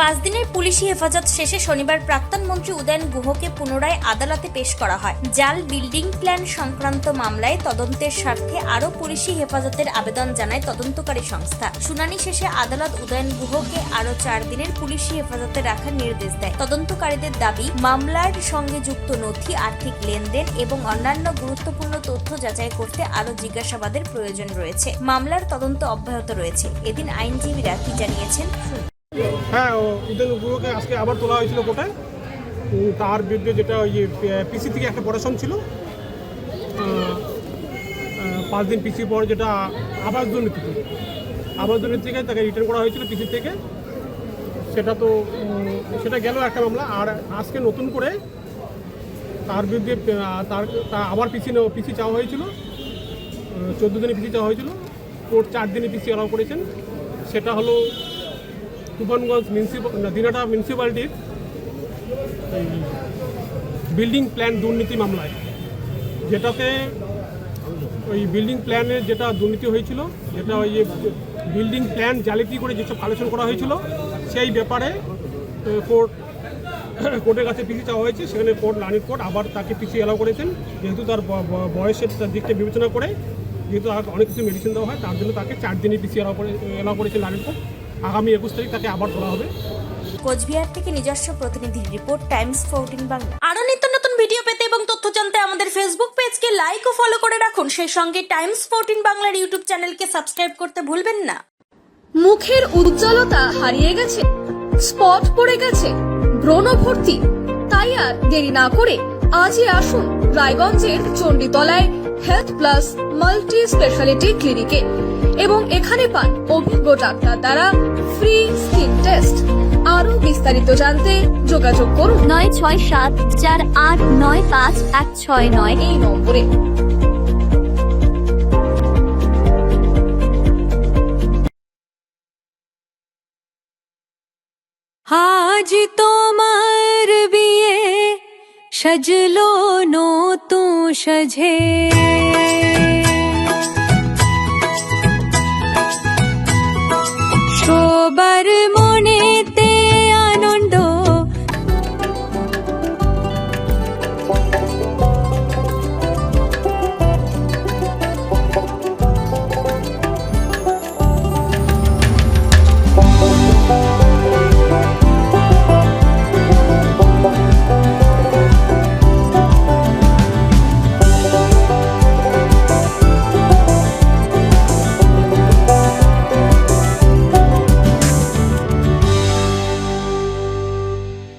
5 দিনের পুলিশি হেফাজত শেষে শনিবার প্রাক্তন মন্ত্রী উদয়ন গুহকে পুনরায় আদালতে পেশ করা হয়। জাল বিল্ডিং প্ল্যান সংক্রান্ত মামলায় তদন্তের স্বার্থে আরও পুলিশি হেফাজতের আবেদন জানায় তদন্তকারী সংস্থা। শুনানি শেষে আদালত উদয়ন গুহকে আরও 4 দিনের পুলিশি হেফাজতে রাখার নির্দেশ দেয়। তদন্তকারীদের দাবি, মামলার সঙ্গে যুক্ত নথি, আর্থিক লেনদেন এবং অন্যান্য গুরুত্বপূর্ণ তথ্য যাচাই করতে আরও জিজ্ঞাসাবাদের প্রয়োজন রয়েছে। মামলার তদন্ত অব্যাহত রয়েছে। এদিন আইনজীবীরা কি জানিয়েছেন? হ্যাঁ, উদয়ন গুহকে আজকে আবার তোলা হয়েছিল কোর্টে। তার বিরুদ্ধে যেটা ওই পিসি থেকে একটা পড়াশোন ছিল, 5 দিন পিসি পর যেটা আবাস দুর্নীতি থেকে তাকে রিটার্ন করা হয়েছিল পিসি থেকে, সেটা গেল একটা মামলা। আর আজকে নতুন করে তার বিরুদ্ধে তার আবার পিসি চাওয়া হয়েছিল, 14 দিনের পিসি চাওয়া হয়েছিল। কোর্ট 4 দিনের পিসি অ্যালাউ করেছেন। সেটা হলো তুফানগঞ্জ দিনাটা মিউনিসিপ্যালিটির বিল্ডিং প্ল্যান দুর্নীতি মামলায়, যেটাতে ওই বিল্ডিং প্ল্যানের যেটা দুর্নীতি হয়েছিল, যেটা ওই বিল্ডিং প্ল্যান জালিয়াতি করে যেসব কালেকশন করা হয়েছিল, সেই ব্যাপারে কোর্টের কাছে পিসি চাওয়া হয়েছে। সেখানে লার্নিং কোর্ট আবার তাকে পিসি অ্যালাউ করেছেন, যেহেতু তার বয়সের দিকটা বিবেচনা করে, যেহেতু অনেক কিছু মেডিসিন দেওয়া হয়, তার জন্য তাকে 4 দিনের পিসি অ্যালাউ করেছে লার্নিং কোর্ট। আগামী 21 তারিখ তাকে আবার তোলা হবে। কোচবিহার থেকে নিজস্ব প্রতিনিধির রিপোর্ট, টাইমস 14 বাংলা। আরো নিত্য নতুন ভিডিও পেতে এবং তথ্য জানতে আমাদের ফেসবুক পেজকে লাইক ও ফলো করে রাখুন। সেই সঙ্গে টাইমস 14 বাংলার ইউটিউব চ্যানেলকে সাবস্ক্রাইব করতে ভুলবেন না। মুখের উজ্জ্বলতা হারিয়ে গেছে, স্পট পড়ে গেছে, ব্রণ ভর্তি, তাই আর দেরি না করে আজই আসুন রায়গঞ্জের চণ্ডীতলায় হেলথ প্লাস মাল্টি স্পেশালিটি ক্লিনিকে এবং এখানে পান অভিজ্ঞ ডাক্তার দ্বারা ফ্রি স্কিন টেস্ট। আরো বিস্তারিত জানতে যোগাযোগ করুন 9674895169 এই নম্বরে। আজ তোমার বিয়ে সাজলো নতুন সাজে।